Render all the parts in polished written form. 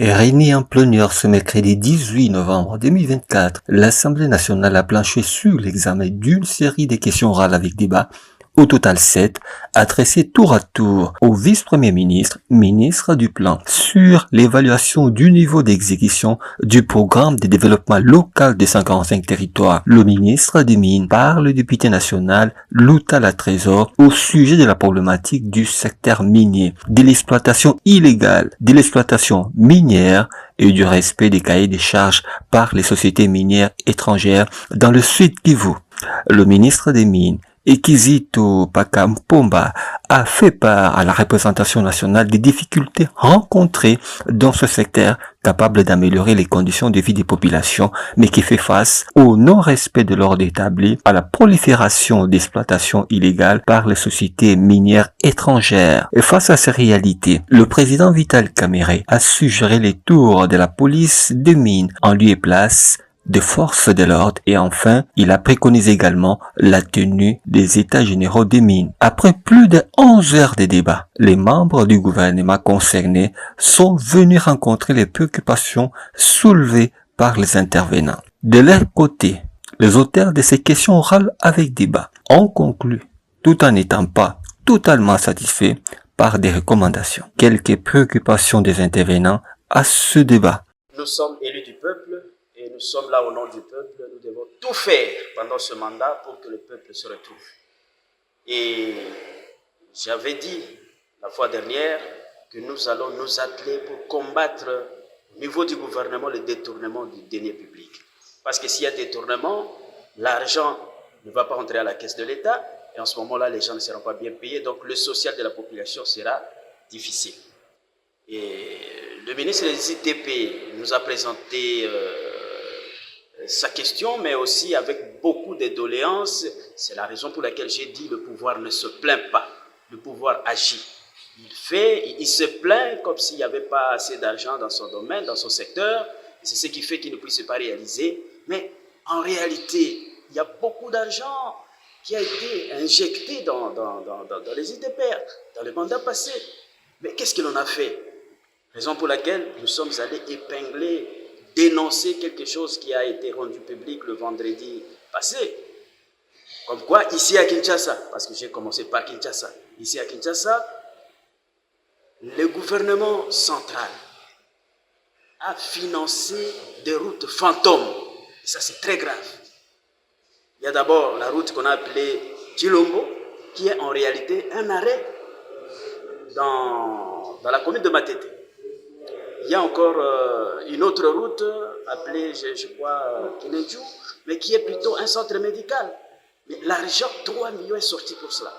Réunie en plénière ce mercredi 18 novembre 2024, l'Assemblée nationale a planché sur l'examen d'une série de questions orales avec débat, au total 7, adressées tour à tour au vice-premier ministre, ministre du Plan, sur l'évaluation du niveau d'exécution du programme de développement local des 145 territoires. Le ministre des Mines parle le député national Loutala Trésor au sujet de la problématique du secteur minier, de l'exploitation illégale, de l'exploitation minière et du respect des cahiers des charges par les sociétés minières étrangères dans le Sud Kivu. Le ministre des Mines, Ekizito Pakampomba, a fait part à la représentation nationale des difficultés rencontrées dans ce secteur capable d'améliorer les conditions de vie des populations, mais qui fait face au non-respect de l'ordre établi, à la prolifération d'exploitations illégales par les sociétés minières étrangères. Et face à ces réalités, le président Vital Kamerhe a suggéré les tours de la police des mines en lieu et place de forces de l'ordre, et enfin, il a préconisé également la tenue des états généraux des mines. Après plus de 11 heures de débat, les membres du gouvernement concernés sont venus rencontrer les préoccupations soulevées par les intervenants. De leur côté, les auteurs de ces questions orales avec débat ont conclu, tout en n'étant pas totalement satisfaits par des recommandations. Quelques préoccupations des intervenants à ce débat. Nous sommes élus du peuple et nous sommes là au nom du peuple. Nous devons tout faire pendant ce mandat pour que le peuple se retrouve. Et j'avais dit la fois dernière que nous allons nous atteler pour combattre au niveau du gouvernement le détournement du denier public. Parce que s'il y a détournement, l'argent ne va pas rentrer à la caisse de l'État et en ce moment-là, les gens ne seront pas bien payés. Donc le social de la population sera difficile. Et le ministre des ITP nous a présenté sa question, mais aussi avec beaucoup de doléances. C'est la raison pour laquelle j'ai dit le pouvoir ne se plaint pas, le pouvoir agit. Il se plaint comme s'il n'y avait pas assez d'argent dans son domaine, dans son secteur. C'est ce qui fait qu'il ne puisse pas réaliser. Mais en réalité, il y a beaucoup d'argent qui a été injecté dans les IDPR, dans le mandat passé. Mais qu'est-ce que l'on a fait? Raison pour laquelle nous sommes allés épingler, dénoncer quelque chose qui a été rendu public le vendredi passé. Comme quoi, ici à Kinshasa, parce que j'ai commencé par Kinshasa, ici à Kinshasa, le gouvernement central a financé des routes fantômes. Et ça, c'est très grave. Il y a d'abord la route qu'on a appelée Chilombo, qui est en réalité un arrêt dans la commune de Matete. Il y a encore une autre route appelée, je crois, Kinenju, mais qui est plutôt un centre médical. Mais l'argent, 3 millions est sorti pour cela.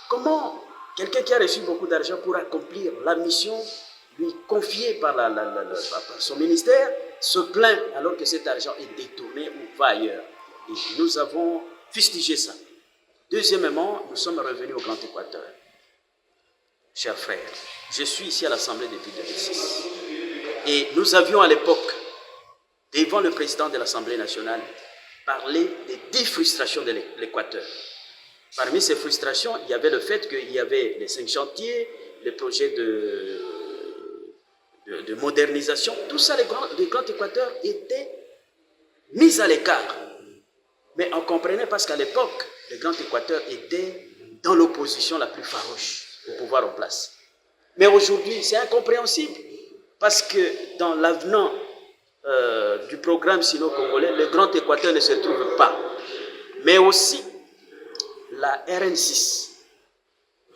Comment quelqu'un qui a reçu beaucoup d'argent pour accomplir la mission lui confiée par son ministère se plaint alors que cet argent est détourné ou va ailleurs. Et nous avons fustigé ça. Deuxièmement, nous sommes revenus au Grand Équateur. Chers frères, je suis ici à l'Assemblée depuis 2006. Et nous avions à l'époque, devant le président de l'Assemblée nationale, parlé des 10 frustrations de l'Équateur. Parmi ces frustrations, il y avait le fait qu'il y avait les 5 chantiers, les projets de modernisation. Tout ça, le Grand Équateur était mis à l'écart. Mais on comprenait parce qu'à l'époque, le Grand Équateur était dans l'opposition la plus farouche au pouvoir en place. Mais aujourd'hui, c'est incompréhensible parce que dans l'avenant du programme sino-congolais, le Grand Équateur ne se trouve pas. Mais aussi, la RN6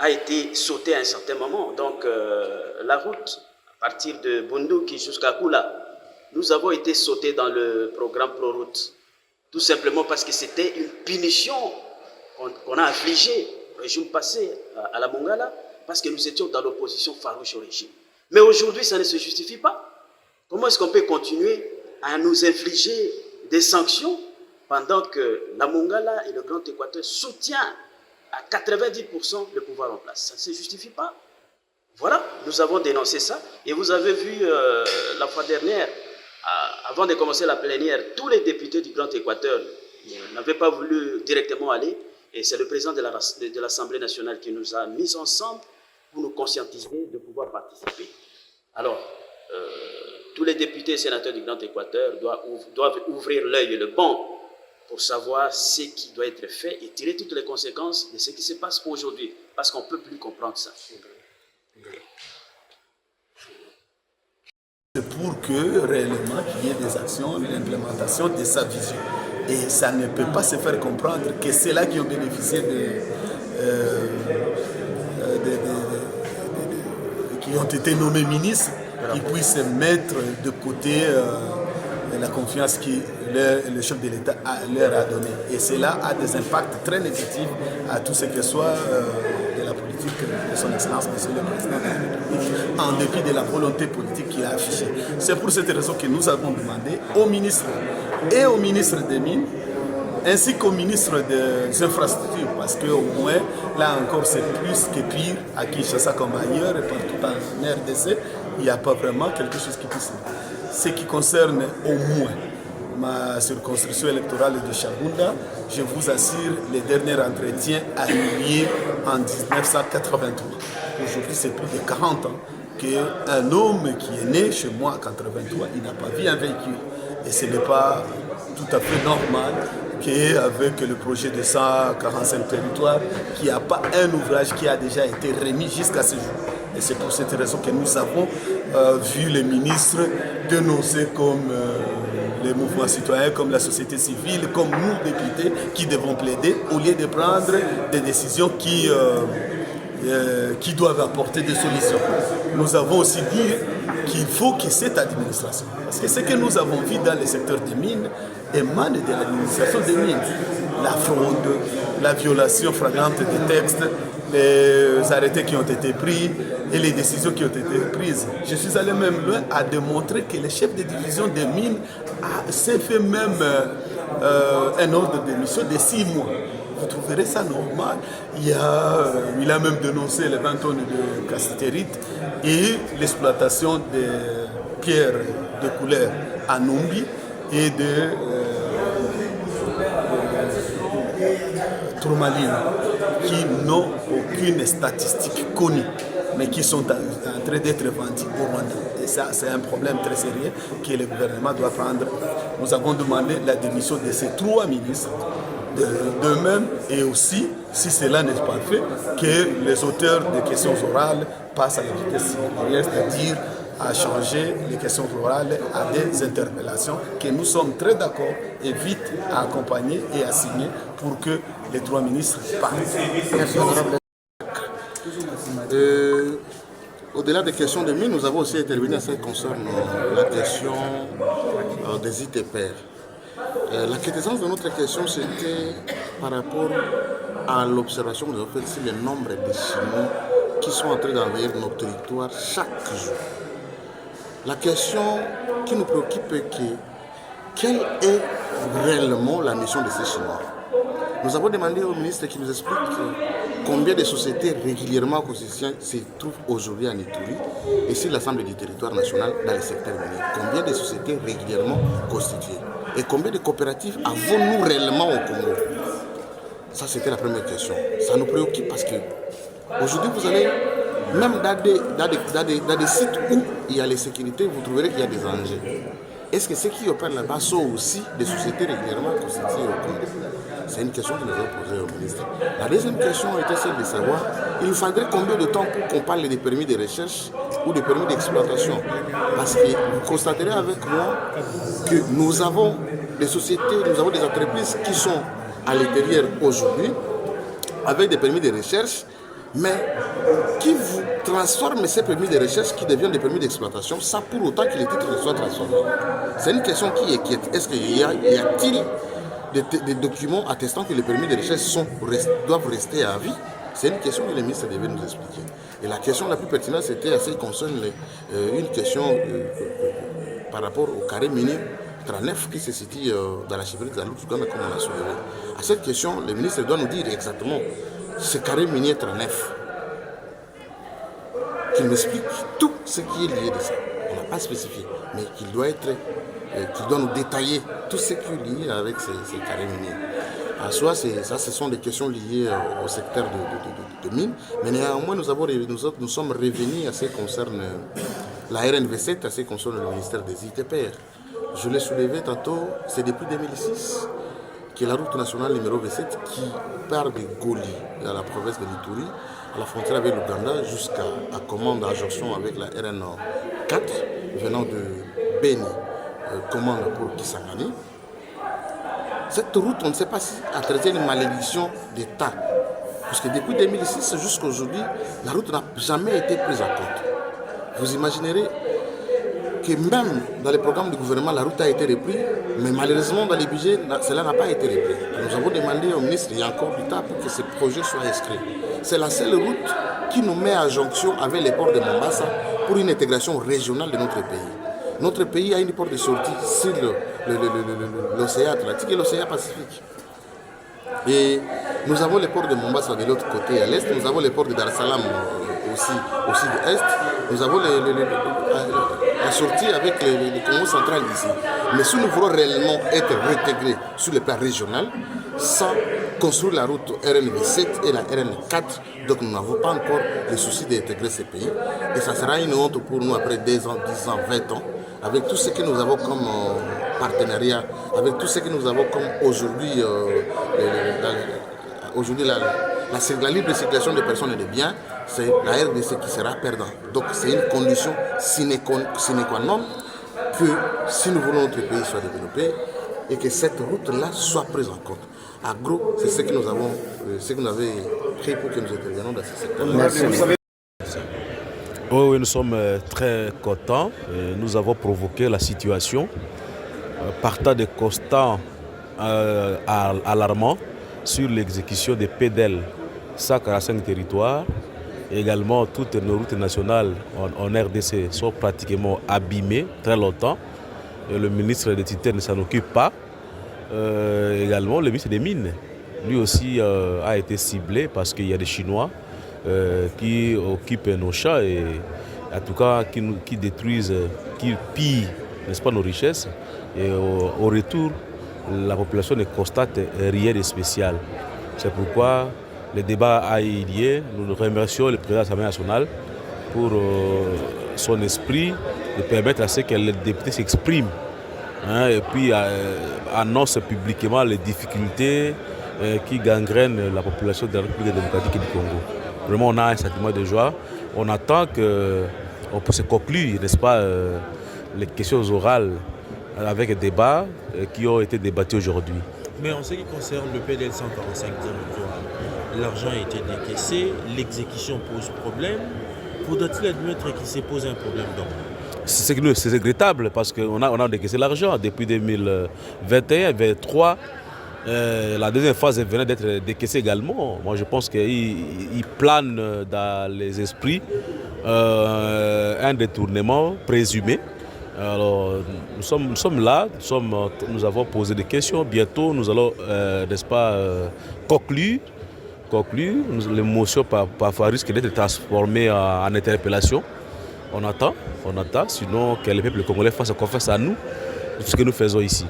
a été sautée à un certain moment. Donc, la route, à partir de Bunduki jusqu'à Kula, nous avons été sautés dans le programme Pro-Route. Tout simplement parce que c'était une punition qu'on a infligée au régime passé à la Mongala, parce que nous étions dans l'opposition farouche au régime. Mais aujourd'hui, ça ne se justifie pas. Comment est-ce qu'on peut continuer à nous infliger des sanctions pendant que la Mongala et le Grand Équateur soutiennent à 90% le pouvoir en place? Ça ne se justifie pas. Voilà, nous avons dénoncé ça. Et vous avez vu la fois dernière, avant de commencer la plénière, tous les députés du Grand Équateur n'avaient pas voulu directement aller. Et c'est le président de l'Assemblée nationale qui nous a mis ensemble pour nous conscientiser de pouvoir participer. Alors, tous les députés et sénateurs du Grand Équateur doivent ouvrir l'œil et le bon pour savoir ce qui doit être fait et tirer toutes les conséquences de ce qui se passe aujourd'hui, parce qu'on ne peut plus comprendre ça. C'est pour que réellement il y ait des actions, l'implémentation de sa vision. Et ça ne peut pas se faire comprendre que c'est là qui ont bénéficié qui ont été nommés ministres, qui puissent mettre de côté la confiance que le chef de l'État leur a donnée. Et cela a des impacts très négatifs à tout ce que soit de la politique de son Excellence, Monsieur le Président de la République, en dépit de la volonté politique qu'il a affichée. C'est pour cette raison que nous avons demandé au ministre et au ministre des Mines, ainsi qu'au ministre des Infrastructures, parce qu'au moins, là encore, c'est plus que pire à Kinshasa comme ailleurs, et partout en RDC, il n'y a pas vraiment quelque chose qui puisse. Ce qui concerne au moins ma circonscription électorale de Chabunda, je vous assure, les derniers entretiens a eu lieu en 1983. Aujourd'hui, c'est plus de 40 ans qu'un homme qui est né chez moi en 1983, il n'a pas vu un véhicule. Et ce n'est pas tout à fait normal qu'avec le projet de 145 territoires, qu'il n'y a pas un ouvrage qui a déjà été remis jusqu'à ce jour. Et c'est pour cette raison que nous avons vu les ministres dénoncer comme les mouvements citoyens, comme la société civile, comme nous, députés, qui devons plaider, au lieu de prendre des décisions qui doivent apporter des solutions. Nous avons aussi dit qu'il faut que cette administration, parce que ce que nous avons vu dans le secteur des mines émane de l'administration des mines. La fraude, la violation flagrante des textes, les arrêtés qui ont été pris et les décisions qui ont été prises. Je suis allé même loin à démontrer que le chef de division des mines s'est fait même un ordre de mission de 6 mois. Vous trouverez ça normal. Il a même dénoncé les 20 tonnes de cassitérite et l'exploitation des pierres de couleur à Numbi et de tourmaline, qui n'ont aucune statistique connue, mais qui sont en train d'être vendus au Rwanda. Et ça, c'est un problème très sérieux que le gouvernement doit prendre. Nous avons demandé la démission de ces 3 ministres d'eux-mêmes, et aussi, si cela n'est pas fait, que les auteurs des questions orales passent à la vitesse supérieure, c'est-à-dire à changer les questions orales à des interpellations que nous sommes très d'accord et vite à accompagner et à signer pour que les 3 ministres partent. Merci, honorable. Au-delà des questions de mines, nous avons aussi intervenu à ce qui concerne la question des ITPR. La quintessence de notre question, c'était par rapport à l'observation que nous avons faite sur le nombre de Chinois qui sont en train d'envahir nos territoires chaque jour. La question qui nous préoccupe est quelle est réellement la mission de ces Chinois. Nous avons demandé au ministre qui nous explique combien de sociétés régulièrement constituées se trouvent aujourd'hui en Ituri et sur l'ensemble du territoire national dans le secteur minier. Combien de sociétés régulièrement constituées et combien de coopératives avons-nous réellement au Congo? Ça, c'était la première question. Ça nous préoccupe parce que aujourd'hui, vous allez même dans des sites où il y a les sécurités, vous trouverez qu'il y a des enjeux. Est-ce que ceux qui opèrent là-bas sont aussi des sociétés régulièrement constituées au Congo? C'est une question que nous avons posée au ministre. La deuxième question était celle de savoir, il nous faudrait combien de temps pour qu'on parle des permis de recherche ou des permis d'exploitation? Parce que vous constaterez avec moi que nous avons des sociétés, nous avons des entreprises qui sont à l'intérieur aujourd'hui avec des permis de recherche, mais qui vous transforment ces permis de recherche qui deviennent des permis d'exploitation, ça pour autant que les titres soient transformés. C'est une question qui inquiète. Est-ce qu'il y a-t-il des documents attestant que les permis de recherche doivent rester à vie? C'est une question que le ministre devait nous expliquer. Et la question la plus pertinente, c'était à ce qui concerne une question par rapport au carré minier 39 qui se situe dans la chefferie de la Loutouganda, comme on l'a soulevé. À cette question, le ministre doit nous dire exactement ce carré minier 39. Qu'il m'explique tout ce qui est lié de ça. On n'a pas spécifié, mais qu'il doit nous détailler tout ce qui est lié avec ces carrés miniers. En soi, ce sont des questions liées au secteur de mines, mais néanmoins, nous sommes revenus à ce qui concerne la RNV7 à ce qui concerne le ministère des ITPR. Je l'ai soulevé tantôt, c'est depuis 2006 que la route nationale numéro V7 qui part de Goli, dans la province de l'Ituri, à la frontière avec l'Ouganda, jusqu'à commande à jonction avec la RN4, venant de Beni, commande pour Kisangani. Cette route, on ne sait pas si a traité une malédiction d'État. Parce que depuis 2006 jusqu'à aujourd'hui, la route n'a jamais été prise en compte. Vous imaginerez que même dans les programmes du gouvernement, la route a été reprise, mais malheureusement dans les budgets, cela n'a pas été repris. Nous avons demandé au ministre, il y a encore plus tard, pour que ce projet soit inscrit. C'est la seule route qui nous met en jonction avec les ports de Mombasa pour une intégration régionale de notre pays. Notre pays a une porte de sortie sur l'océan Atlantique et l'océan Pacifique. Et nous avons les ports de Mombasa de l'autre côté à l'est, nous avons les ports de Dar es Salaam aussi au sud-est, nous avons la sortie avec le Congo central ici. Mais si nous voulons réellement être réintégrés sur le plan régional, sans construire la route RN7 et la RN4, donc nous n'avons pas encore le souci d'intégrer ces pays. Et ça sera une honte pour nous après 10 ans, 20 ans, avec tout ce que nous avons comme partenariat, avec tout ce que nous avons comme aujourd'hui, la libre circulation des personnes et des biens, c'est la RDC qui sera perdante. Donc c'est une condition sine qua non que si nous voulons notre pays soit développé et que cette route-là soit prise en compte. En gros, c'est ce que nous avons, ce que nous avons pris pour que nous intervenions dans ce secteur. Merci. Oui, nous sommes très contents. Nous avons provoqué la situation partant des constats alarmants sur l'exécution des PDL 145 territoires. Également, toutes nos routes nationales en RDC sont pratiquement abîmées très longtemps. Et le ministre des Tutelles ne s'en occupe pas. Également, le ministre des Mines, lui aussi a été ciblé parce qu'il y a des Chinois qui occupent nos champs et en tout cas qui détruisent, qui pillent, n'est-ce pas, nos richesses. Et au retour, la population ne constate rien de spécial. C'est pourquoi le débat a eu lieu. Nous remercions le président de l'Assemblée nationale pour son esprit de permettre à ce que les députés s'expriment et puis annonce publiquement les difficultés qui gangrènent la population de la République démocratique du Congo. Vraiment, on a un sentiment de joie. On attend qu'on puisse conclure, n'est-ce pas, les questions orales avec des débats qui ont été débattus aujourd'hui. Mais en ce qui concerne le PDL 145 territoires, l'argent a été décaissé, l'exécution pose problème. Faudra-t-il admettre qu'il se pose un problème donc? C'est regrettable parce qu'on a décaissé l'argent depuis 2021, 2023. La deuxième phase venait d'être décaissée également. Moi, je pense qu'il plane dans les esprits un détournement présumé. Alors, nous sommes là, nous avons posé des questions. Bientôt, nous allons, n'est-ce pas, conclure. Les motions parfois risquent d'être transformées en interpellation. On attend, sinon que le peuple congolais fasse confiance à nous, ce que nous faisons ici.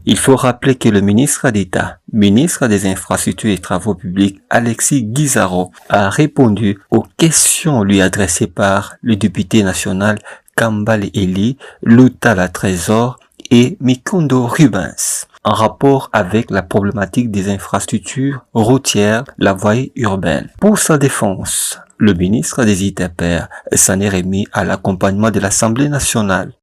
Il faut rappeler que le ministre d'État, ministre des Infrastructures et Travaux Publics, Alexis Guizarro, a répondu aux questions lui adressées par le député national Kambale Eli, Lutala Trésor et Mikondo Rubens, en rapport avec la problématique des infrastructures routières, la voie urbaine. Pour sa défense, le ministre des ITPR s'en est remis à l'accompagnement de l'Assemblée nationale.